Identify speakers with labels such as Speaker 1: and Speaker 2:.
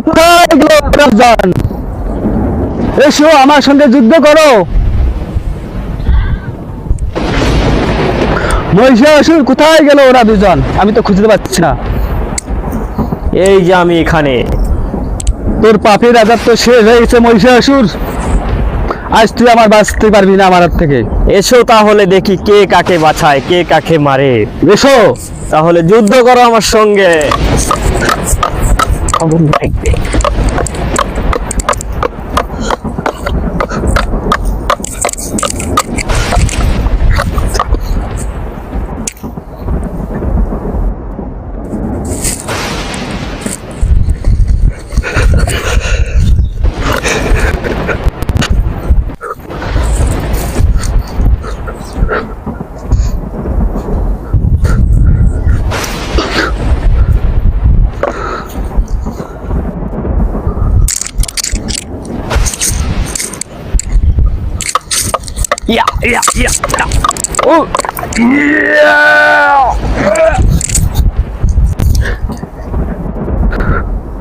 Speaker 1: কোথায় গেল রাজন? এসো আমার সঙ্গে যুদ্ধ করো। মহিষাসুর কোথায় গেল ওরা দুজন? আমি তো খুঁজতে পাচ্ছি না।
Speaker 2: এই যে আমি এখানে।
Speaker 1: তোর পাপের রাজার তো শেষ হয়ে গেছে মহিষাসুর। আজ তুই আমার বাঁচতে পারবি না আমার হাত থেকে।
Speaker 2: এসো তাহলে দেখি কে কাকে বাঁচায়, কে কাকে মারে।
Speaker 1: এসো।
Speaker 2: তাহলে যুদ্ধ করো আমার সঙ্গে। ইয়া ইয়া ইয়া ইয়া। ও ইয়া